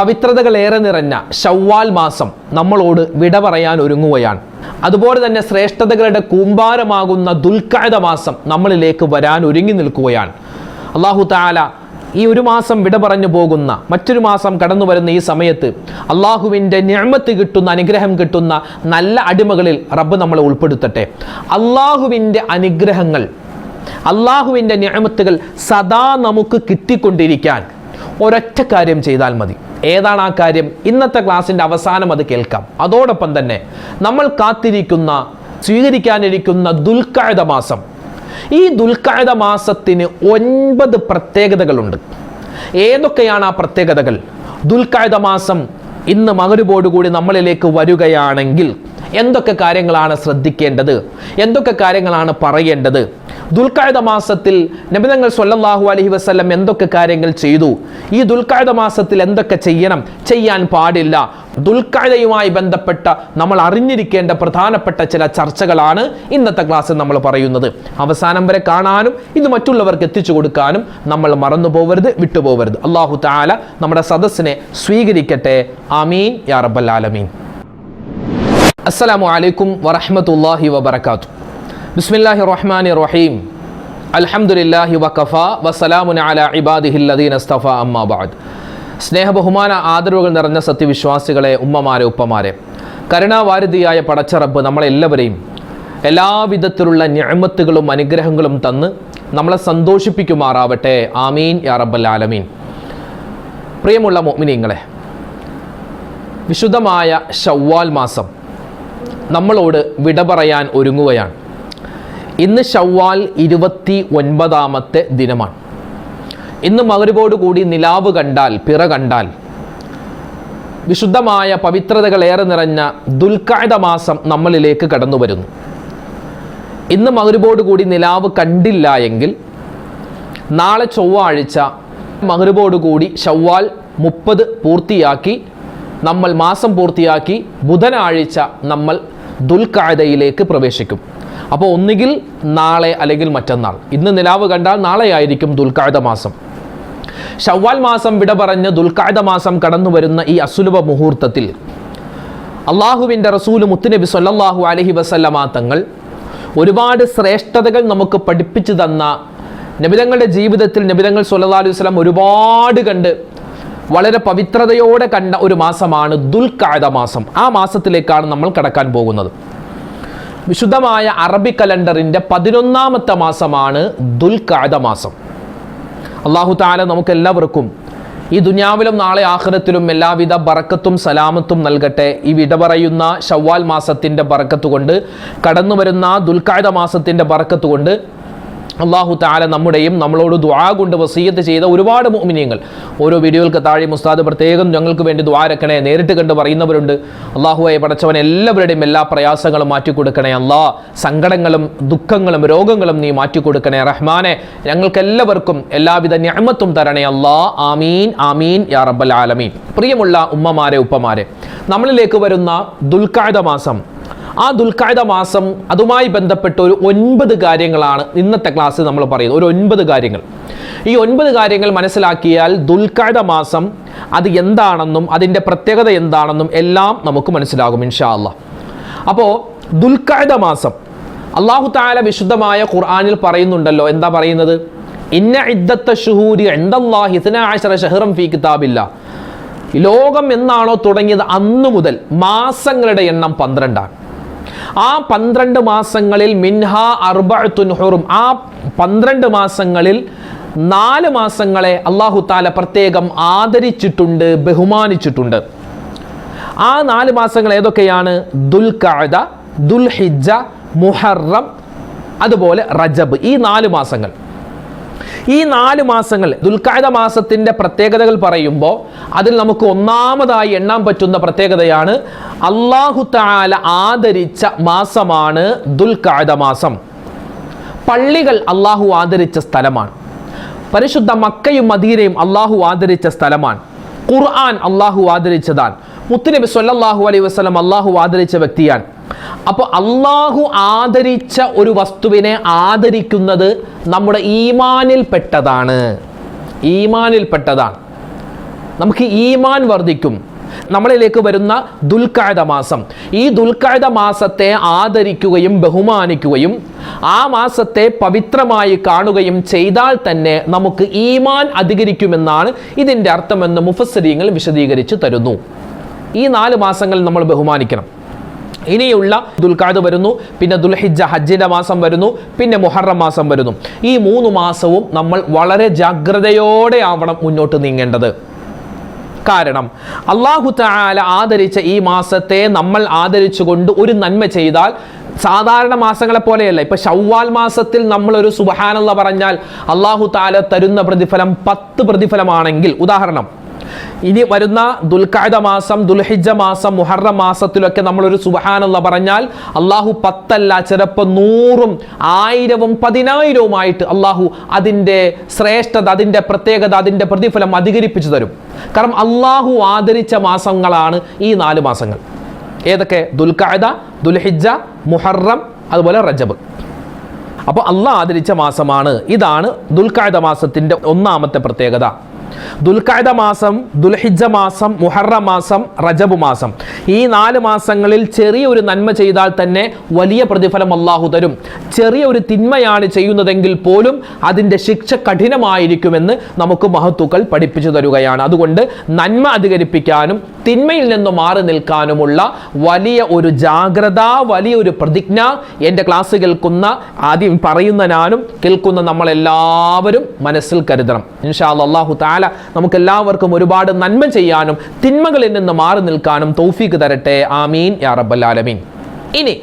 പവിത്രതകളേറെ നിറഞ്ഞ ശവ്വാൽ മാസം നമ്മളോട് വിട പറയാൻ ഒരുങ്ങുകയാണ്. അതുപോലെ തന്നെ ശ്രേഷ്ഠതകളുടെ കൂമ്പാരമാകുന്ന ദുൽഖഅദ മാസം നമ്മളിലേക്ക് വരാൻ ഒരുങ്ങി നിൽക്കുകയാണ്. അല്ലാഹു തആല ഈ ഒരു മാസം വിട പറഞ്ഞു പോകുന്ന മറ്റൊരു മാസം കടന്നു വരുന്ന ഈ സമയത്ത് അള്ളാഹുവിൻ്റെ നിഅമത്ത് കിട്ടുന്ന, അനുഗ്രഹം കിട്ടുന്ന നല്ല അടിമകളിൽ റബ്ബ് നമ്മളെ ഉൾപ്പെടുത്തട്ടെ. അള്ളാഹുവിൻ്റെ അനുഗ്രഹങ്ങൾ, അള്ളാഹുവിൻ്റെ നിഅമത്തുകൾ സദാ നമുക്ക് കിട്ടിക്കൊണ്ടിരിക്കാൻ ഒരൊറ്റ കാര്യം ചെയ്താൽ മതി. ഏതാണ് ആ കാര്യം? ഇന്നത്തെ ക്ലാസ്സിൻ്റെ അവസാനം അത് കേൾക്കാം. അതോടൊപ്പം തന്നെ നമ്മൾ കാത്തിരിക്കുന്ന, സ്വീകരിക്കാനിരിക്കുന്ന ദുൽഖഅദ മാസം, ഈ ദുൽഖഅദ മാസത്തിന് 9 പ്രത്യേകതകളുണ്ട്. ഏതൊക്കെയാണ് ആ പ്രത്യേകതകൾ? ദുൽഖഅദ മാസം ഇന്ന് മഗ്‌രിബോടുകൂടി നമ്മളിലേക്ക് വരികയാണെങ്കിൽ എന്തൊക്കെ കാര്യങ്ങളാണ് ശ്രദ്ധിക്കേണ്ടത്, എന്തൊക്കെ കാര്യങ്ങളാണ് പറയേണ്ടത്? ദുൽഖഅദ മാസത്തിൽ നബി തങ്ങൾ സ്വല്ലല്ലാഹു അലൈഹി വസല്ലം എന്തൊക്കെ കാര്യങ്ങൾ ചെയ്തു? ഈ ദുൽഖഅദ മാസത്തിൽ എന്തൊക്കെ ചെയ്യണം, ചെയ്യാൻ പാടില്ല? ദുൽഖഅദയുമായി ബന്ധപ്പെട്ട നമ്മൾ അറിഞ്ഞിരിക്കേണ്ട പ്രധാനപ്പെട്ട ചില ചർച്ചകളാണ് ഇന്നത്തെ ക്ലാസ്സിൽ നമ്മൾ പറയുന്നത്. അവസാനം വരെ കാണാനും ഇത് മറ്റുള്ളവർക്ക് എത്തിച്ചു കൊടുക്കാനും നമ്മൾ മറന്നു പോവരുത്, വിട്ടുപോകരുത്. അല്ലാഹു തആല നമ്മുടെ സദസ്സിനെ സ്വീകരിക്കട്ടെ. ആമീൻ യാ റബ്ബൽ ആലമീൻ. അസ്സലാമു അലൈക്കും വറഹ്മത്തുള്ളാഹി വബറകാതുഹു. ബിസ്മില്ലാഹിർ റഹ്മാനിർ റഹീം. അൽഹംദുലില്ലാഹി വഖഫാ വസലാമുൻ അലാ ഇബാദിഹില്ലദീന ഇസ്തഫാ അമ്മാ ബഅദ്. സ്നേഹ ബഹുമാന ആദരവുകൾ നിറഞ്ഞ സത്യവിശ്വാസികളെ, ഉമ്മമാരെ, ഉപ്പമാരെ, കരുണാവാരിധിയായ പടച്ച റബ്ബ് നമ്മളെല്ലാവരെയും എല്ലാവിധത്തിലുള്ള നിഅമത്തുകളും അനുഗ്രഹങ്ങളും തന്ന് നമ്മളെ സന്തോഷിപ്പിക്കുമാറാവട്ടെ. ആമീൻ യാ റബ്ബൽ ആലമീൻ. പ്രിയമുള്ള മുഅ്മിനീങ്ങളെ, വിശുദ്ധമായ ശവ്വാൽ മാസം നമ്മളോട് വിട പറയാൻ ഒരുങ്ങുകയാണ്. ഇന്ന് ശവ്വാൽ 29ാമത്തെ ദിനമാണ്. ഇന്ന് മഗ്‌രിബോടുകൂടി നിലാവ് കണ്ടാൽ, പിറ കണ്ടാൽ വിശുദ്ധമായ പവിത്രതകളേറെ നിറഞ്ഞ ദുൽഖഅദ മാസം നമ്മളിലേക്ക് കടന്നു വരുന്നു. ഇന്ന് മഗ്‌രിബോടുകൂടി നിലാവ് കണ്ടില്ല എങ്കിൽ നാളെ ചൊവ്വാഴ്ച മഗ്‌രിബോടുകൂടി ശവ്വാൽ 30 പൂർത്തിയാക്കി, നമ്മൾ മാസം പൂർത്തിയാക്കി ബുധനാഴ്ച നമ്മൾ ദുൽഖഅദയിലേക്ക് പ്രവേശിക്കും. അപ്പോൾ ഒന്നുകിൽ നാളെ അല്ലെങ്കിൽ മറ്റന്നാൾ. ഇന്ന് നിലാവ് കണ്ടാൽ നാളെ ആയിരിക്കും ദുൽഖഅദ മാസം. ശവ്വാൽ മാസം വിട പറഞ്ഞ് ദുൽഖഅദ മാസം കടന്നു വരുന്ന ഈ അസുലഭ മുഹൂർത്തത്തിൽ അള്ളാഹുവിൻ്റെ റസൂൽ മുത്തുനബി സ്വല്ലല്ലാഹു അലൈഹി വസല്ലമ തങ്ങൾ ഒരുപാട് ശ്രേഷ്ഠതകൾ നമുക്ക് പഠിപ്പിച്ചു തന്ന, നബിതങ്ങളുടെ ജീവിതത്തിൽ നബിതങ്ങൾ സ്വല്ലല്ലാഹു അലൈഹി വസല്ലം ഒരുപാട് കണ്ട് വളരെ പവിത്രതയോടെ കണ്ട ഒരു മാസമാണ് ദുൽഖഅദ മാസം. ആ മാസത്തിലേക്കാണ് നമ്മൾ കടക്കാൻ പോകുന്നത്. വിശുദ്ധമായ അറബി കലണ്ടറിൻ്റെ 11ാമത്തെ മാസമാണ് ദുൽഖഅദ മാസം. അല്ലാഹു തആല നമുക്കെല്ലാവർക്കും ഈ ദുനിയാവിലും നാളെ ആഖിറത്തിലും എല്ലാവിധ ബറക്കത്തും സലാമത്തും നൽകട്ടെ. ഈ വിട പറയുന്ന ശവ്വാൽ മാസത്തിൻ്റെ ബറക്കത്ത് കൊണ്ട്, കടന്നു വരുന്ന ദുൽഖഅദ മാസത്തിൻ്റെ ബറക്കത്ത് കൊണ്ട് അല്ലാഹു തആല നമ്മുടെയും നമ്മളോട് ദുആ കൊണ്ട് വസിയ്യത്ത് ചെയ്ത ഒരുപാട് മുഅ്മിനീങ്ങൾ ഓരോ വീഡിയോകൾക്ക് താഴെ ഉസ്താദ് പ്രത്യേകം ഞങ്ങൾക്ക് വേണ്ടി ദുആ രക്കണേ, നേരിട്ട് കണ്ട് പറയുന്നവരുണ്ട്. അല്ലാഹുവേ പടച്ചവൻ എല്ലാവരുടെയും എല്ലാ പ്രയാസങ്ങളും മാറ്റിക്കൊടുക്കണേ അല്ലാ. സങ്കടങ്ങളും ദുഃഖങ്ങളും രോഗങ്ങളും നീ മാറ്റിക്കൊടുക്കണേ റഹ്മാനെ. ഞങ്ങൾക്കെല്ലാവർക്കും എല്ലാവിധ നിഅമത്തും തരണേ അല്ലാ. ആമീൻ ആമീൻ യാ റബ്ബൽ ആലമീൻ. പ്രിയമുള്ള ഉമ്മമാരെ, ഉപ്പമാരെ, നമ്മളിലേക്ക് വരുന്ന ദുൽഖഅദ മാസം, ആ ദുൽഖഅദ മാസം, അതുമായി ബന്ധപ്പെട്ട ഒരു 9 കാര്യങ്ങളാണ് ഇന്നത്തെ ക്ലാസ്സിൽ നമ്മൾ പറയുന്നത്. ഒരു 9 കാര്യങ്ങൾ. ഈ 9 കാര്യങ്ങൾ മനസ്സിലാക്കിയാൽ ദുൽഖഅദ മാസം അത് എന്താണെന്നും അതിൻ്റെ പ്രത്യേകത എന്താണെന്നും എല്ലാം നമുക്ക് മനസ്സിലാകും ഇൻഷാ അല്ലാഹ്. അപ്പോൾ ദുൽഖഅദ മാസം അല്ലാഹു തആല വിശുദ്ധമായ ഖുർആനിൽ പറയുന്നുണ്ടല്ലോ. എന്താ പറയുന്നത്? ഇന്ന ഇദ്ദത്ത ശുഹൂരി ഇൻദല്ലാഹി 12 ശഹ്റൻ ഫീ കിതാബില്ലാഹ്. ലോകം എന്നാണോ തുടങ്ങിയത് അന്നു മുതൽ മാസങ്ങളുടെ എണ്ണം 12ആണ്. ആ 12 മാസങ്ങളിൽ മിൻഹാ അർബഅത്തുൻ ഹുറും, ആ 12 മാസങ്ങളിൽ 4 മാസങ്ങളെ അല്ലാഹു തആല പ്രത്യേകം ആദരിച്ചിട്ടുണ്ട്, ബഹുമാനിച്ചിട്ടുണ്ട്. ആ 4 മാസങ്ങൾ ഏതൊക്കെയാണ്? ദുൽഖഅദ, ദുൽഹിജ്ജ, മുഹറം, അതുപോലെ റജബ്. ഈ 4 മാസങ്ങൾ. ഈ 4 മാസങ്ങൾ ദുൽഖഅദ മാസത്തിൻ്റെ പ്രത്യേകതകൾ പറയുമ്പോൾ അതിൽ നമുക്ക് ഒന്നാമതായി എണ്ണാൻ പറ്റുന്ന പ്രത്യേകതയാണ് അല്ലാഹു തആല ആദരിച്ച മാസമാണ് ദുൽഖഅദ മാസം. പള്ളികൾ അല്ലാഹു ആദരിച്ച സ്ഥലമാണ്. പരിശുദ്ധ മക്കയും മദീനയും അല്ലാഹു ആദരിച്ച സ്ഥലമാണ്. ഖുർആൻ അല്ലാഹു ആദരിച്ചതാണ്. മുത്തുനബി സ്വല്ലല്ലാഹു അലൈഹി വസല്ലം അല്ലാഹു ആദരിച്ച വ്യക്തിയാണ്. അപ്പോൾ അല്ലാഹു ആദരിച്ച ഒരു വസ്തുവിനെ ആദരിക്കുന്നത് നമ്മുടെ ഈമാനിൽ പെട്ടതാണ്. നമുക്ക് ഈമാൻ വർദ്ധിക്കും. നമ്മളിലേക്ക് വരുന്ന ദുൽഖഅദ മാസം, ഈ ദുൽഖഅദ മാസത്തെ ആദരിക്കുകയും ബഹുമാനിക്കുകയും ആ മാസത്തെ പവിത്രമായി കാണുകയും ചെയ്താൽ തന്നെ നമുക്ക് ഈമാൻ അധികരിക്കുമെന്നാണ് ഇതിൻ്റെ അർത്ഥമെന്ന് മുഫസ്സിരീങ്ങൾ വിശദീകരിച്ച് തരുന്നു. ഈ 4 മാസങ്ങൾ നമ്മൾ ബഹുമാനിക്കണം. ഇനിയുള്ള ദുൽഖഅദ വരുന്നു, പിന്നെ ദുൽഹിജ്ജ ഹജ്ജിൻ്റെ മാസം വരുന്നു, പിന്നെ മുഹറം മാസം വരുന്നു. ഈ 3 മാസവും നമ്മൾ വളരെ ജാഗ്രതയോടെ ആവണം മുന്നോട്ട് നീങ്ങേണ്ടത്. കാരണം അല്ലാഹു തആല ആദരിച്ച ഈ മാസത്തെ നമ്മൾ ആദരിച്ചുകൊണ്ട് ഒരു നന്മ ചെയ്താൽ സാധാരണ മാസങ്ങളെ പോലെയല്ല. ഇപ്പൊ ശവ്വാൽ മാസത്തിൽ നമ്മൾ ഒരു സുബ്ഹാനല്ലാഹ് പറഞ്ഞാൽ അല്ലാഹു തആല തരുന്ന പ്രതിഫലം 10 പ്രതിഫലമാണെങ്കിൽ, ഉദാഹരണം ഇനി വരുന്ന ദുൽഖഅദ മാസം, ദുൽഹിജ്ജ മാസം, മുഹറം മാസത്തിലൊക്കെ നമ്മളൊരു സുബ്ഹാനല്ലാഹ് പറഞ്ഞാൽ അള്ളാഹു 10 അല്ല, ചിലപ്പോൾ 100ഉം 1000ഉം 10000ഉമായിട്ട് അള്ളാഹു അതിൻ്റെ ശ്രേഷ്ഠത, അതിൻ്റെ പ്രത്യേകത, അതിൻ്റെ പ്രതിഫലം അധികരിപ്പിച്ചു തരും. കാരണം അള്ളാഹു ആദരിച്ച മാസങ്ങളാണ് ഈ 4 മാസങ്ങൾ. ഏതൊക്കെ? ദുൽഖഅദ, ദുൽഹിജ്ജ, മുഹറം, അതുപോലെ റജബ്. അപ്പോൾ അള്ളാഹ് ആദരിച്ച മാസമാണ്. ഇതാണ് ദുൽഖഅദ മാസത്തിൻ്റെ ഒന്നാമത്തെ പ്രത്യേകത. ദുൽഖഅദ മാസം, ദുൽഹിജ്ജ മാസം, മുഹറം മാസം, റജബ് മാസം, ഈ 4 മാസങ്ങളിൽ ചെറിയൊരു നന്മ ചെയ്താൽ തന്നെ വലിയ പ്രതിഫലം അള്ളാഹു തരും. ചെറിയൊരു തിന്മയാണ് ചെയ്യുന്നതെങ്കിൽ പോലും അതിൻ്റെ ശിക്ഷ കഠിനമായിരിക്കുമെന്ന് നമുക്ക് മഹത്തുക്കൾ പഠിപ്പിച്ചു തരുകയാണ്. അതുകൊണ്ട് നന്മ അധികരിപ്പിക്കാനും തിന്മയിൽ നിന്ന് മാറി നിൽക്കാനുമുള്ള വലിയ ഒരു ജാഗ്രത, വലിയൊരു പ്രതിജ്ഞ എൻ്റെ ക്ലാസ് കേൾക്കുന്ന, ആദ്യം പറയുന്ന ഞാനും കേൾക്കുന്ന നമ്മളെല്ലാവരും മനസ്സിൽ കരുതണം. ഇൻഷാ അല്ലാഹ് അല്ലാഹു തആല നമുക്കെല്ലാവർക്കും ഒരുപാട് നന്മ ചെയ്യാനും തിന്മകളിൽ നിന്ന് മാറി നിൽക്കാനും തൗഫീഖ് തരട്ടെ. ആമീൻ യാ റബ്ബൽ ആലമീൻ. ഇനി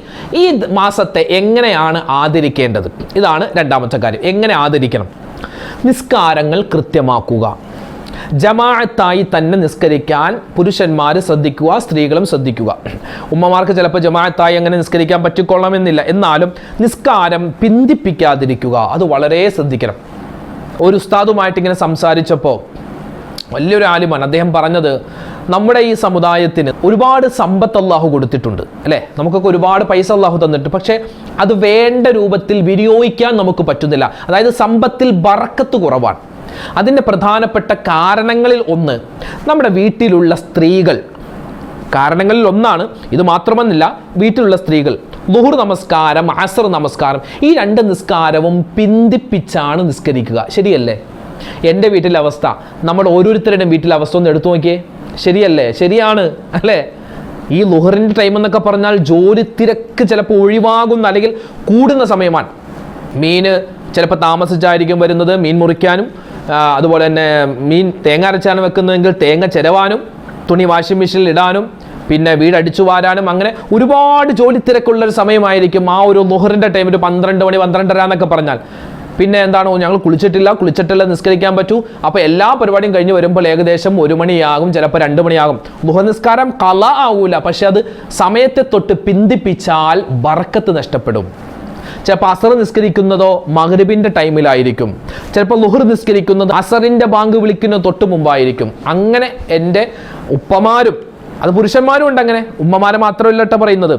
ഈ മാസത്തെ എങ്ങനെയാണ് ആദരിക്കേണ്ടത്? ഇതാണ് രണ്ടാമത്തെ കാര്യം. എങ്ങനെ ആദരിക്കണം? നിസ്കാരങ്ങൾ കൃത്യമാക്കുക. ജമാഅത്തായി തന്നെ നിസ്കരിക്കാൻ പുരുഷന്മാർ ശ്രദ്ധിക്കുക, സ്ത്രീകളും ശ്രദ്ധിക്കുക. ഉമ്മമാർക്ക് ചിലപ്പോൾ ജമാഅത്തായി അങ്ങനെ നിസ്കരിക്കാൻ പറ്റിക്കൊള്ളണമെന്നില്ല. എന്നാലും നിസ്കാരം പിന്തിപ്പിക്കാതിരിക്കുക, അത് വളരെ ശ്രദ്ധിക്കണം. ഒരു ഉസ്താദുമായിട്ട് ഇങ്ങനെ സംസാരിച്ചപ്പോൾ വലിയൊരു ആലിമാണ്. അദ്ദേഹം പറഞ്ഞത്, നമ്മുടെ ഈ സമുദായത്തിന് ഒരുപാട് സമ്പത്ത് അള്ളാഹു കൊടുത്തിട്ടുണ്ട്, അല്ലേ? നമുക്കൊക്കെ ഒരുപാട് പൈസ അള്ളാഹു തന്നിട്ട്, പക്ഷേ അത് വേണ്ട രൂപത്തിൽ വിനിയോഗിക്കാൻ നമുക്ക് പറ്റുന്നില്ല. അതായത് സമ്പത്തിൽ ബറക്കത്ത് കുറവാണ്. അതിൻ്റെ പ്രധാനപ്പെട്ട കാരണങ്ങളിൽ ഒന്ന് നമ്മുടെ വീട്ടിലുള്ള സ്ത്രീകൾ. കാരണങ്ങളിൽ ഒന്നാണ് ഇത് മാത്രമെന്നില്ല, വീട്ടിലുള്ള സ്ത്രീകൾ ളുഹർ നമസ്കാരം, അസ്ർ നമസ്കാരം, ഈ 2 നിസ്കാരവും പിന്തിപ്പിച്ചാണ് നിസ്കരിക്കുക. ശരിയല്ലേ? എൻ്റെ വീട്ടിലെ അവസ്ഥ, നമ്മുടെ ഓരോരുത്തരുടെയും വീട്ടിലെ അവസ്ഥ ഒന്ന് എടുത്തു നോക്കിയേ. ശരിയല്ലേ? ശരിയാണ് അല്ലേ? ഈ ളുഹറിൻ്റെ ടൈം എന്നൊക്കെ പറഞ്ഞാൽ ജോലി തിരക്ക് ചിലപ്പോൾ ഒഴിവാകുന്ന അല്ലെങ്കിൽ കൂടുന്ന സമയമാണ്. മീൻ ചിലപ്പോൾ താമസിച്ചായിരിക്കും വരുന്നത്, മീൻ മുറിക്കാനും, അതുപോലെ തന്നെ മീൻ തേങ്ങ അരച്ചാണ് വെക്കുന്നതെങ്കിൽ തേങ്ങ ചിരവാനും, തുണി വാഷിംഗ് മെഷീനിൽ ഇടാനും, പിന്നെ വീട് അടിച്ചു വാരാനും, അങ്ങനെ ഒരുപാട് ജോലി തിരക്കുള്ളൊരു സമയമായിരിക്കും ആ ഒരു ളുഹറിൻ്റെ ടൈം. ഒരു 12 മണി 12:30 എന്നൊക്കെ പറഞ്ഞാൽ പിന്നെ എന്താണോ, ഞങ്ങൾ കുളിച്ചിട്ടില്ല നിസ്കരിക്കാൻ പറ്റൂ. അപ്പോൾ എല്ലാ പരിപാടിയും കഴിഞ്ഞ് വരുമ്പോൾ ഏകദേശം 1 മണിയാകും, ചിലപ്പോൾ 2 മണിയാകും. ളുഹർ നിസ്കാരം ഖളാ ആവൂല, പക്ഷെ അത് സമയത്തെ തൊട്ട് പിന്തിപ്പിച്ചാൽ ബർക്കത്ത് നഷ്ടപ്പെടും. ചിലപ്പോൾ അസർ നിസ്കരിക്കുന്നതോ മഗ്രിബിൻ്റെ ടൈമിലായിരിക്കും, ചിലപ്പോൾ ളുഹർ നിസ്കരിക്കുന്നത് അസറിൻ്റെ ബാങ്ക് വിളിക്കുന്ന തൊട്ട് മുമ്പായിരിക്കും. അങ്ങനെ എൻ്റെ ഉപ്പമാരും, അത് പുരുഷന്മാരും ഉണ്ട് അങ്ങനെ, ഉമ്മമാരെ മാത്രമല്ല കേട്ടോ പറയുന്നത്,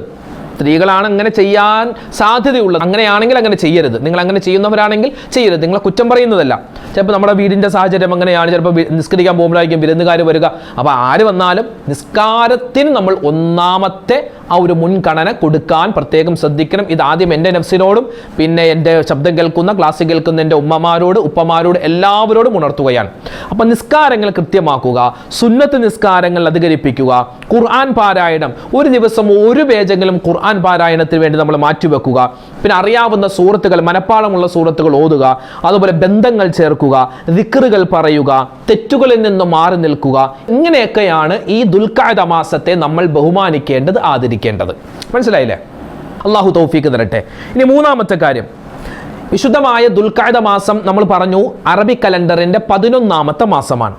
സ്ത്രീകളാണ് അങ്ങനെ ചെയ്യാൻ സാധ്യതയുള്ളത്. അങ്ങനെയാണെങ്കിൽ അങ്ങനെ ചെയ്യരുത്. നിങ്ങൾ അങ്ങനെ ചെയ്യുന്നവരാണെങ്കിൽ ചെയ്യരുത്. നിങ്ങളെ കുറ്റം പറയുന്നതല്ല. ചിലപ്പോൾ നമ്മുടെ വീടിൻ്റെ സാഹചര്യം അങ്ങനെയാണ്, ചിലപ്പോൾ നിസ്കരിക്കാൻ പോകുമ്പോഴായിരിക്കും വിരുന്നുകാർ വരിക. അപ്പോൾ ആര് വന്നാലും നിസ്കാരത്തിന് നമ്മൾ ഒന്നാമത്തെ ആ ഒരു മുൻഗണന കൊടുക്കാൻ പ്രത്യേകം ശ്രദ്ധിക്കണം. ഇത് ആദ്യം എൻ്റെ നഫ്സിനോടും പിന്നെ എൻ്റെ ശബ്ദം കേൾക്കുന്ന, ക്ലാസ് കേൾക്കുന്ന എൻ്റെ ഉമ്മമാരോട്, ഉപ്പമാരോട് എല്ലാവരോടും ഉണർത്തുകയാണ്. അപ്പം നിസ്കാരങ്ങൾ കൃത്യമാക്കുക, സുന്നത്ത് നിസ്കാരങ്ങൾ അധികരിപ്പിക്കുക, ഖുർആൻ പാരായണം, ഒരു ദിവസം 1 പേജെങ്കിലും ഖുർആൻ പാരായണത്തിന് വേണ്ടി നമ്മൾ മാറ്റിവെക്കുക. പിന്നെ അറിയാവുന്ന സൂറത്തുകൾ, മനപ്പാടമുള്ള സൂറത്തുകൾ ഓതുക, അതുപോലെ ബന്ധങ്ങൾ ചേർക്കുക, ദിക്റുകൾ പറയുക, തെറ്റുകളിൽ നിന്ന് മാറി നിൽക്കുക. ഇങ്ങനെയൊക്കെയാണ് ഈ ദുൽഖഅദ മാസത്തെ നമ്മൾ ബഹുമാനിക്കേണ്ടത്, ആദരിക്കേണ്ടത്. മനസ്സിലായില്ലേ? അള്ളാഹു തൗഫീഖ് തരട്ടെ. ഇനി 3ാമത്തെ കാര്യം, വിശുദ്ധമായ ദുൽഖഅദ മാസം നമ്മൾ പറഞ്ഞു അറബി കലണ്ടറിന്റെ 11ാമത്തെ മാസമാണ്.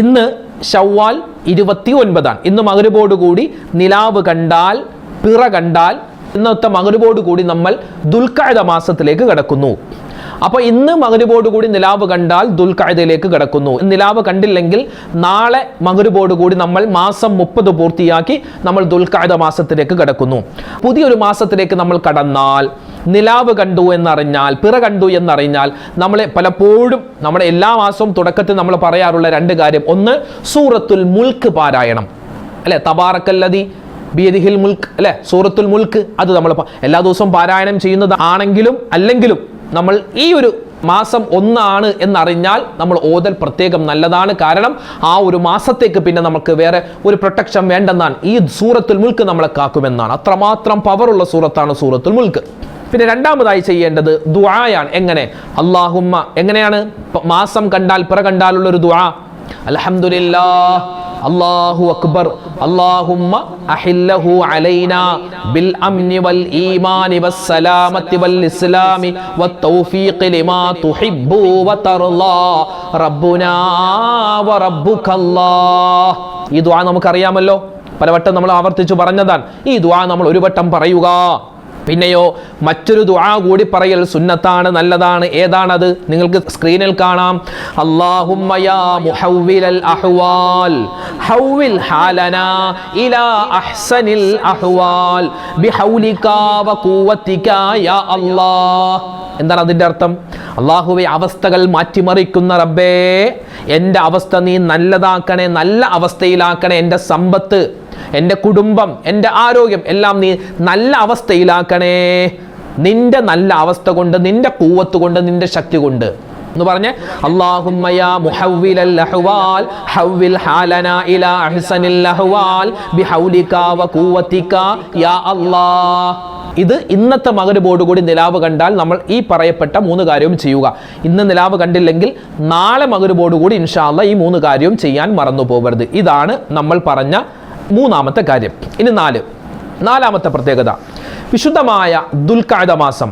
ഇന്ന് ശവ്വാൽ 29. ഇന്ന് മഗ്രിബോടുകൂടി നിലാവ് കണ്ടാൽ, പിറ കണ്ടാൽ, ഇന്നത്തെ മഗ്രിബോടുകൂടി നമ്മൾ ദുൽഖഅദ മാസത്തിലേക്ക് കടക്കുന്നു. അപ്പോൾ ഇന്ന് മഗ്രിബോടുകൂടി നിലാവ് കണ്ടാൽ ദുൽഖഅദയിലേക്ക് കടക്കുന്നു. നിലാവ് കണ്ടില്ലെങ്കിൽ നാളെ മഗ്രിബോടുകൂടി നമ്മൾ മാസം 30 പൂർത്തിയാക്കി നമ്മൾ ദുൽഖഅദ മാസത്തിലേക്ക് കടക്കുന്നു. പുതിയൊരു മാസത്തിലേക്ക് നമ്മൾ കടന്നാൽ നിലാവ് കണ്ടു എന്നറിഞ്ഞാൽ, പിറ കണ്ടു എന്നറിഞ്ഞാൽ നമ്മളെ പലപ്പോഴും നമ്മുടെ എല്ലാ മാസവും തുടക്കത്തിൽ നമ്മൾ പറയാറുള്ള രണ്ട് കാര്യം, ഒന്ന് സൂറത്തുൽ മുൽക്ക് പാരായണം, അല്ലെ, തബാറക്കല്ലദി ബിയദിഹിൽ മുൽക്ക്, അല്ലെ, സൂറത്തുൽ മുൽക്ക്. അത് നമ്മൾ എല്ലാ ദിവസവും പാരായണം ചെയ്യുന്നത് ആണെങ്കിലും അല്ലെങ്കിലും നമ്മൾ ഈ ഒരു മാസം ഒന്നാണ് എന്നറിഞ്ഞാൽ നമ്മൾ ഓതൽ പ്രത്യേകം നല്ലതാണ്. കാരണം ആ ഒരു മാസത്തേക്ക് പിന്നെ നമുക്ക് വേറെ ഒരു പ്രൊട്ടക്ഷൻ വേണ്ടെന്നാണ്. ഈ സൂറത്തുൽ മുൽക്ക് നമ്മളെ കാക്കുമെന്നാണ്. അത്രമാത്രം പവറുള്ള സൂറത്താണ് സൂറത്തുൽ മുൽക്ക്. പിന്നെ രണ്ടാമതായി ചെയ്യേണ്ടത് ദുആയാണ്. എങ്ങനെ? അല്ലാഹുമ്മ, എങ്ങനെയാണ് മാസം കണ്ടാൽ പിറ കണ്ടാലുള്ള ഒരു ദുആ? അൽഹംദുലില്ലാഹ്, അല്ലാഹു അക്ബർ, അല്ലാഹുമ്മ അഹില്ലഹു അലൈനാ ബിൽ അംനി വൽ ഈമാനി വസ്സലാമത്തി വൽ ഇസ്ലാമി വത്തൗഫീഖി ലിമാ തുഹിബ്ബു വതർളാ റബ്ബുനാ വറബ്ബുകല്ലാഹ്. ഈ ദുആ നമുക്കറിയാമല്ലോ, പലവട്ടം നമ്മൾ ആവർത്തിച്ചു പറഞ്ഞതാണ്. ഈ ദുആ നമ്മൾ ഒരു വട്ടം പറയുക. പിന്നെയോ മറ്റൊരു ദുആ കൂടി പറയൽ സുന്നത്താണ്, നല്ലതാണ്. ഏതാണത്? നിങ്ങൾക്ക് സ്ക്രീനിൽ കാണാം. അല്ലാഹുമ്മ യാ മുഹവ്വിലൽ അഹ്വാൽ ഹവ്വിൽ ഹാലനാ ഇലാ അഹ്സനിൽ അഹ്വാൽ ബിഹൗലിക വഖുവതിക യാ അല്ലാഹ്. എന്താണ് അതിൻ്റെ അർത്ഥം? അല്ലാഹുവേ, അവസ്ഥകൾ മാറ്റിമറിക്കുന്ന റബ്ബേ, എൻ്റെ അവസ്ഥ നീ നല്ലതാക്കണേ, നല്ല അവസ്ഥയിലാക്കണേ. എൻ്റെ സമ്പത്ത്, എൻ്റെ കുടുംബം, എൻ്റെ ആരോഗ്യം എല്ലാം നീ നല്ല അവസ്ഥയിലാക്കണേ. നിന്റെ നല്ല അവസ്ഥ കൊണ്ട്, നിന്റെ ഖുവത്ത് കൊണ്ട്, നിന്റെ ശക്തി കൊണ്ട് എന്ന് പറഞ്ഞ് അല്ലാഹുമ്മ യാ മുഹവ്വിലൽ അഹ്വാൽ ഹവ്വിൽ ഹാലനാ ഇലാ അഹ്സനിൽ അഹ്വാൽ ബിഹൗലിക വഖുവതിക യാ അല്ലാഹ്. ഇത് ഇന്നത്തെ മഗ്‌രിബോടുകൂടി നിലാവ് കണ്ടാൽ നമ്മൾ ഈ പറയപ്പെട്ട 3 കാര്യവും ചെയ്യുക. ഇന്ന് നിലാവ് കണ്ടില്ലെങ്കിൽ നാളെ മഗ്‌രിബോടുകൂടി ഇൻഷാ അല്ലാഹ് ഈ 3 കാര്യവും ചെയ്യാൻ മറന്നു പോകരുത്. ഇതാണ് നമ്മൾ പറഞ്ഞ 3ാമത്തെ കാര്യം. ഇനി നാലാമത്തെ പ്രത്യേകത, വിശുദ്ധമായ ദുൽഖഅദ മാസം.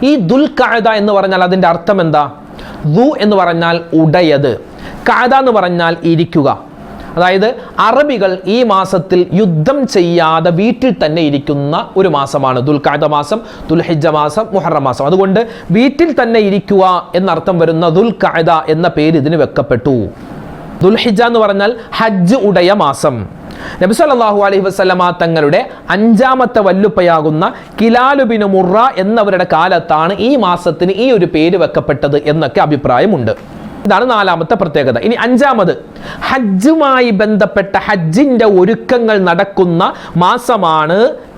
ഈ ദുൽഖഅദ എന്ന് പറഞ്ഞാൽ അതിൻ്റെ അർത്ഥം എന്താ? ദു എന്ന് പറഞ്ഞാൽ ഉടയത്, ഖഅദ എന്ന് പറഞ്ഞാൽ ഇരിക്കുക. അതായത് അറബികൾ ഈ മാസത്തിൽ യുദ്ധം ചെയ്യാതെ വീട്ടിൽ തന്നെ ഇരിക്കുന്ന ഒരു മാസമാണ് ദുൽഖഅദ മാസം, ദുൽഹിജ്ജ മാസം, മുഹറം മാസം. അതുകൊണ്ട് വീട്ടിൽ തന്നെ ഇരിക്കുക എന്നർത്ഥം വരുന്ന ദുൽഖഅദ എന്ന പേര് ഇതിന് വെക്കപ്പെട്ടു. ദുൽഹിജ്ജ എന്ന് പറഞ്ഞാൽ ഹജ്ജ് ഉടയ മാസം. നബി സല്ലല്ലാഹു അലൈഹി വസല്ലമ തങ്ങളുടെ 5ാമത്തെ വല്ലുപ്പയാകുന്ന കിലാലു ബിൻ മുർറ എന്നവരുടെ കാലത്താണ് ഈ മാസത്തിന് ഈ ഒരു പേര് വെക്കപ്പെട്ടത് എന്നൊക്കെ അഭിപ്രായമുണ്ട്. ഇതാണ് 4ാമത്തെ പ്രത്യേകത. ഇനി 5ാമത്, ഹജ്ജുമായി ബന്ധപ്പെട്ട ഹജ്ജിന്റെ ഒരുക്കങ്ങൾ നടക്കുന്ന മാസമാണ്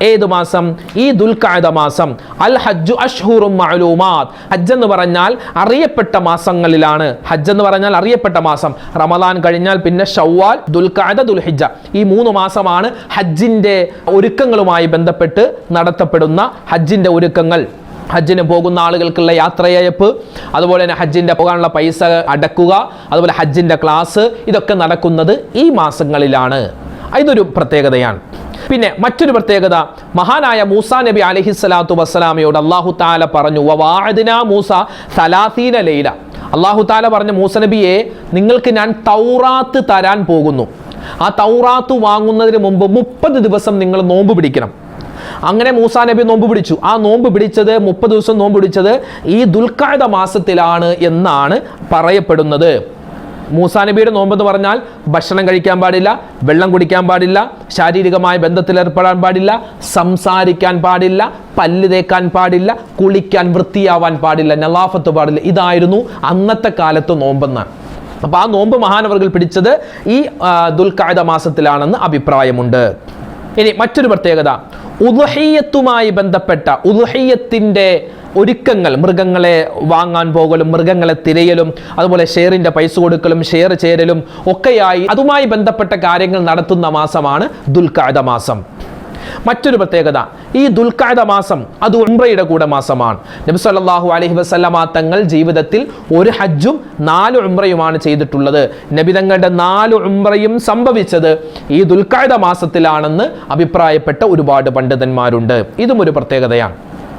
ഏത് മാസം? ഈ ദുൽഖഅദ മാസം. അൽ ഹജ്ജു അഷ്ഹുറും മഅലൂമാത്ത്. ഹജ്ജ് എന്ന് പറഞ്ഞാൽ അറിയപ്പെട്ട മാസങ്ങളിലാണ്. ഹജ്ജ് എന്ന് പറഞ്ഞാൽ അറിയപ്പെട്ട മാസം. റമദാൻ കഴിഞ്ഞാൽ പിന്നെ ശവ്വാൽ, ദുൽഖഅദ, ദുൽഹിജ്ജ, ഈ 3 മാസമാണ് ഹജ്ജിന്റെ ഒരുക്കങ്ങളുമായി ബന്ധപ്പെട്ട് നടത്തപ്പെടുന്ന ഹജ്ജിന്റെ ഒരുക്കങ്ങൾ. ഹജ്ജിന് പോകുന്ന ആളുകൾക്കുള്ള യാത്രയയപ്പ്, അതുപോലെ തന്നെ ഹജ്ജിൻ്റെ പോകാനുള്ള പൈസ അടക്കുക, അതുപോലെ ഹജ്ജിൻ്റെ ക്ലാസ്, ഇതൊക്കെ നടക്കുന്നത് ഈ മാസങ്ങളിലാണ്. ഇതൊരു പ്രത്യേകതയാണ്. പിന്നെ മറ്റൊരു പ്രത്യേകത, മഹാനായ മൂസാ നബി അലൈഹിസ്സലാത്തു വസ്സലാമയോട് അല്ലാഹു തആല പറഞ്ഞു, വവാഅദ്നാ മൂസ 30 ലൈല. അല്ലാഹു തആല പറഞ്ഞു, മൂസ നബിയെ, നിങ്ങൾക്ക് ഞാൻ തൗറാത്ത് തരാൻ പോകുന്നു. ആ തൗറാത്ത് വാങ്ങുന്നതിന് മുമ്പ് 30 ദിവസം നിങ്ങൾ നോമ്പ് പിടിക്കണം. അങ്ങനെ മൂസാ നബി നോമ്പ് പിടിച്ചു. ആ നോമ്പ് പിടിച്ചത് 30 ദിവസം നോമ്പ് പിടിച്ചത് ഈ ദുൽഖഅദ മാസത്തിലാണ് എന്നാണ് പറയപ്പെടുന്നത്. മൂസാ നബിയുടെ നോമ്പ് എന്ന് പറഞ്ഞാൽ ഭക്ഷണം കഴിക്കാൻ പാടില്ല, വെള്ളം കുടിക്കാൻ പാടില്ല, ശാരീരികമായ ബന്ധത്തിലേർപ്പെടാൻ പാടില്ല, സംസാരിക്കാൻ പാടില്ല, പല്ല് തേക്കാൻ പാടില്ല, കുളിക്കാൻ വൃത്തിയാവാൻ പാടില്ല, നലാഫത്ത് പാടില്ല. ഇതായിരുന്നു അന്നത്തെ കാലത്ത് നോമ്പെന്ന്. അപ്പോൾ ആ നോമ്പ് മഹാനവർകൾ പിടിച്ചത് ഈ ദുൽഖഅദ മാസത്തിലാണെന്ന് അഭിപ്രായമുണ്ട്. ഇനി മറ്റൊരു പ്രത്യേകത, ഉദ്ഹിയ്യത്തുമായി ബന്ധപ്പെട്ട ഉദ്ഹിയ്യത്തിൻ്റെ ഒരുക്കങ്ങൾ, മൃഗങ്ങളെ വാങ്ങാൻ പോകലും മൃഗങ്ങളെ തിരയലും അതുപോലെ ഷെയറിൻ്റെ പൈസ കൊടുക്കലും ഷെയർ ചേരലും ഒക്കെയായി അതുമായി ബന്ധപ്പെട്ട കാര്യങ്ങൾ നടത്തുന്ന മാസമാണ് ദുൽഖഅദ മാസം. മറ്റൊരു പ്രത്യേകത, ഈ ദുൽഖഅദ മാസം അത് ഉംറയുടെ കൂടെ മാസമാണ്. നബി സല്ലല്ലാഹു അലൈഹി വസല്ലമ തങ്ങൾ ജീവിതത്തിൽ ഒരു ഹജ്ജും 4 ഉംറയുമാണ് ചെയ്തിട്ടുള്ളത്. നബി തങ്ങളുടെ 4 ഉംറയും സംഭവിച്ചത് ഈ ദുൽഖഅദ മാസത്തിലാണെന്ന് അഭിപ്രായപ്പെട്ട ഒരുപാട് പണ്ഡിതന്മാരുണ്ട്. ഇതും ഒരു പ്രത്യേകതയാണ്.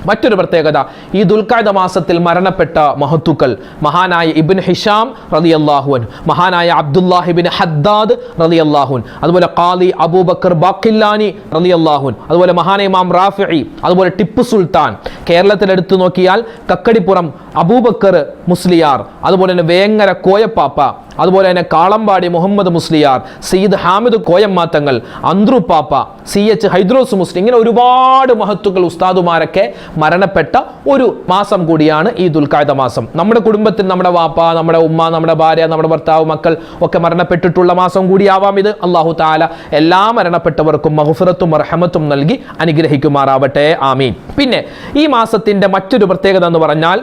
മറ്റൊരു പ്രത്യേകത, ഈ ദുൽഖഅദ മാസത്തിൽ മരണപ്പെട്ട മഹത്തുക്കൾ മഹാനായ ഇബ്നു ഹിഷാം റളിയല്ലാഹു അൻഹു, മഹാനായ അബ്ദുല്ലാഹി ഇബ്നു ഹദ്ദാദ് റളിയല്ലാഹു അൻഹു, അതുപോലെ ഖാദി അബൂബക്കർ ബാഖില്ലാനി റളിയല്ലാഹു അൻഹു, അതുപോലെ മഹാനായ ഇമാം റാഫിഈ, അതുപോലെ ടിപ്പു സുൽത്താൻ. കേരളത്തിൽ എടുത്തു നോക്കിയാൽ കക്കടിപ്പുറം അബൂബക്കർ മുസ്ലിയാർ, അതുപോലെ തന്നെ വേങ്ങര കോയപ്പാപ്പ, അതുപോലെ തന്നെ കാളമ്പാടി മുഹമ്മദ് മുസ്ലിയാർ, സയ്യിദ് ഹാമിദ് കോയമ്മാത്തങ്ങൾ, അന്ത്രുപ്പാപ്പ, CH ഹൈദ്രോസ് മുസ്ലിം, ഇങ്ങനെ ഒരുപാട് മഹത്തുക്കൾ ഉസ്താദുമാരൊക്കെ മരണപ്പെട്ട ഒരു മാസം കൂടിയാണ് ഈ ദുൽഖഅദ മാസം. നമ്മുടെ കുടുംബത്തിൽ നമ്മുടെ വാപ്പ, നമ്മുടെ ഉമ്മ, നമ്മുടെ ഭാര്യ, നമ്മുടെ ഭർത്താവ്, മക്കൾ ഒക്കെ മരണപ്പെട്ടിട്ടുള്ള മാസം കൂടിയാവാം ഇത്. അല്ലാഹു തആല എല്ലാ മരണപ്പെട്ടവർക്കും മഗ്ഫിറത്തും റഹ്മത്തും നൽകി അനുഗ്രഹിക്കുമാറാവട്ടെ. ആമീൻ. പിന്നെ ഈ മാസത്തിന്റെ മറ്റൊരു പ്രത്യേകത എന്ന് പറഞ്ഞാൽ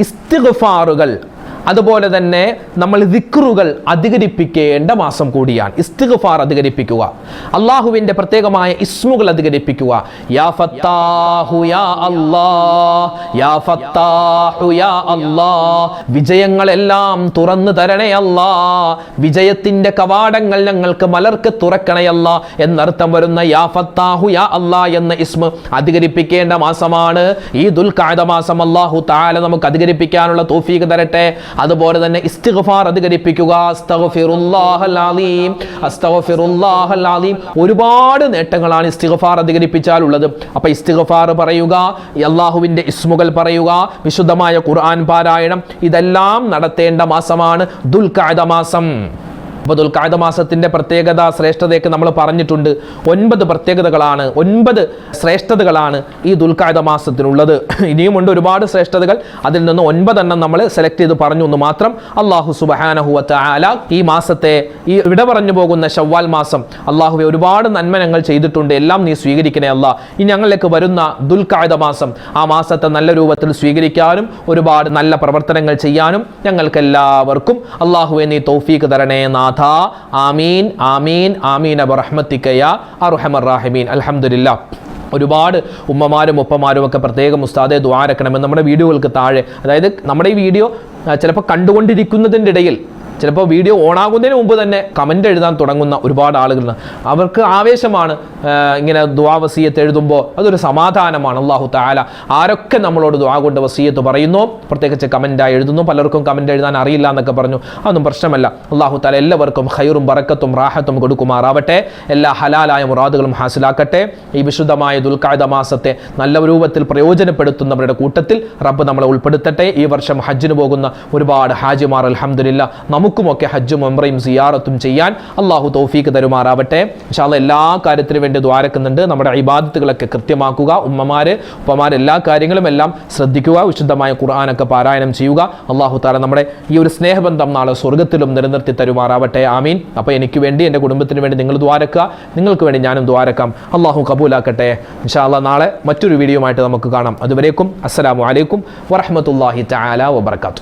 ഇസ്തിഗ്ഫാറുകൾ, അതുപോലെ തന്നെ നമ്മൾ ദിക്റുകൾ അധികരിപ്പിക്കേണ്ട മാസം കൂടിയാണ്. ഇസ്തിഗ്ഫാർ അധികരിപ്പിക്കുക, അള്ളാഹുവിൻ്റെ പ്രത്യേകമായ ഇസ്മുകൾ അധികരിപ്പിക്കുക. യാ ഫത്താഹു യാ അല്ലാഹ്, യാ ഫത്താഹു യാ അല്ലാഹ്, വിജയങ്ങളെല്ലാം തുറന്നു തരണേ അല്ലാ, വിജയത്തിൻ്റെ കവാടങ്ങൾ ഞങ്ങൾക്ക് മലർക്ക് തുറക്കണേ അല്ലാ എന്നർത്ഥം വരുന്ന യാ ഫത്താഹു യാ അല്ലാഹ് എന്ന ഇസ്മ അധികരിപ്പിക്കേണ്ട മാസമാണ് ഈ ദുൽഖഅദ മാസം. അല്ലാഹു തആല നമുക്ക് അധികരിപ്പിക്കാനുള്ള തൗഫീഖ് തരട്ടെ. അതുപോലെ തന്നെ ഇസ്തിഗ്ഫാർ അധികരിപ്പിക്കുക. അസ്തഗ്ഫിറുല്ലാഹൽ അലീം, അസ്തഗ്ഫിറുല്ലാഹൽ അലീം. ഒരുപാട് നേട്ടങ്ങളാണ് ഇസ്തിഗ്ഫാർ അധികരിപ്പിച്ചാൽ ഉള്ളത്. അപ്പോൾ ഇസ്തിഗ്ഫാർ പറയുക, അല്ലാഹുവിൻ്റെ ഇസ്മുകൾ പറയുക, വിശുദ്ധമായ ഖുർആൻ പാരായണം, ഇതെല്ലാം നടത്തേണ്ട മാസമാണ് ദുൽഖഅദ മാസം. അപ്പോൾ ദുൽഖഅദ മാസത്തിൻ്റെ പ്രത്യേകത ശ്രേഷ്ഠതയൊക്കെ നമ്മൾ പറഞ്ഞിട്ടുണ്ട്. 9 പ്രത്യേകതകളാണ്, 9 ശ്രേഷ്ഠതകളാണ് ഈ ദുൽഖഅദ മാസത്തിനുള്ളത്. ഇനിയുമുണ്ട് ഒരുപാട് ശ്രേഷ്ഠതകൾ, അതിൽ നിന്ന് 9 എണ്ണം നമ്മൾ സെലക്ട് ചെയ്ത് പറഞ്ഞു എന്ന് മാത്രം. അല്ലാഹു സുബ്ഹാനഹു വ തആല ഈ മാസത്തെ, ഈ വിട പറഞ്ഞു പോകുന്ന ശവ്വാൽ മാസം, അല്ലാഹുവേ ഒരുപാട് നന്മനങ്ങൾ ചെയ്തിട്ടുണ്ട്, എല്ലാം നീ സ്വീകരിക്കണേ അല്ലാ. ഈ ഞങ്ങളിലേക്ക് വരുന്ന ദുൽഖഅദ മാസം, ആ മാസത്തെ നല്ല രൂപത്തിൽ സ്വീകരിക്കാനും ഒരുപാട് നല്ല പ്രവർത്തനങ്ങൾ ചെയ്യാനും ഞങ്ങൾക്ക് എല്ലാവർക്കും അല്ലാഹുവേ നീ തൗഫീഖ് തരണേ നാഥ. ആമീൻ ആമീൻ ആമീൻ ബിറഹ്മതിക യാ അർഹമർ റഹീമീൻ. അൽഹംദുലില്ലാഹ്. ഒരുപാട് ഉമ്മമാരും ഉപ്പമാരും ഒക്കെ പ്രത്യേകം ഉസ്താദെ ദുആരക്കണമെന്ന് നമ്മുടെ വീഡിയോകൾക്ക് താഴെ, അതായത് നമ്മുടെ ഈ വീഡിയോ ചിലപ്പോൾ കണ്ടുകൊണ്ടിരിക്കുന്നതിൻ്റെ ഇടയിൽ, ചിലപ്പോൾ വീഡിയോ ഓണാകുന്നതിന് മുമ്പ് തന്നെ കമൻ്റ് എഴുതാൻ തുടങ്ങുന്ന ഒരുപാട് ആളുകളുണ്ട്. അവർക്ക് ആവേശമാണ് ഇങ്ങനെ ദുആ വസിയത്ത് എഴുതുമ്പോൾ, അതൊരു സമാധാനമാണ്. അല്ലാഹു തആല ആരൊക്കെ നമ്മളോട് ദുആ കൊണ്ട് വസിയത്ത് പറയുന്നു, പ്രത്യേകിച്ച് കമൻ്റായി എഴുതുന്നു, പലർക്കും കമൻ്റ് എഴുതാൻ അറിയില്ല എന്നൊക്കെ പറഞ്ഞു, അതൊന്നും പ്രശ്നമല്ല. അല്ലാഹു തആല എല്ലാവർക്കും ഖൈറും ബറക്കത്തും റാഹത്തും കൊടുക്കുമാറാവട്ടെ, എല്ലാ ഹലാലായ മുറാദുകളും ഹാസിലാക്കട്ടെ. ഈ വിശുദ്ധമായ ദുൽഖഅദ മാസത്തെ നല്ല രൂപത്തിൽ പ്രയോജനപ്പെടുത്തുന്നവരുടെ കൂട്ടത്തിൽ റബ്ബ് നമ്മളെ ഉൾപ്പെടുത്തട്ടെ. ഈ വർഷം ഹജ്ജിന് പോകുന്ന ഒരുപാട് ഹാജിമാർ അൽഹംദുലില്ലാ, നമുക്കുമൊക്കെ ഹജ്ജും ഉംറയും സിയാറത്തും ചെയ്യാൻ അല്ലാഹു തൗഫീഖ് തരുമാറാവട്ടെ. ഇൻഷാ അല്ലാഹ് എല്ലാ കാര്യത്തിനും വേണ്ടി ദുആരക്കുന്നുണ്ട്. നമ്മുടെ ഇബാദത്തുകളൊക്കെ കൃത്യമാക്കുക, ഉമ്മമാര് ഉപ്പമാര് എല്ലാ കാര്യങ്ങളും എല്ലാം ശ്രദ്ധിക്കുക, വിശുദ്ധമായ ഖുർആനൊക്കെ പാരായണം ചെയ്യുക. അല്ലാഹു തആല നമ്മുടെ ഈ ഒരു സ്നേഹബന്ധം നാളെ സ്വർഗ്ഗത്തിലും നിലനിർത്തി തരുമാറാവട്ടെ. ആമീൻ. അപ്പോൾ എനിക്ക് വേണ്ടി, എൻ്റെ കുടുംബത്തിന് വേണ്ടി നിങ്ങൾ ദുആരക്കുക, നിങ്ങൾക്ക് വേണ്ടി ഞാനും ദുആരക്കാം. അല്ലാഹു കബൂലാക്കട്ടെ. ഇൻഷാ അല്ലാഹ് നാളെ മറ്റൊരു വീഡിയോയുമായിട്ട് നമുക്ക് കാണാം. അതുവരേക്കും അസ്സലാമു അലൈക്കും വറഹ്മത്തുള്ളാഹി തആല വബറകാതുഹു.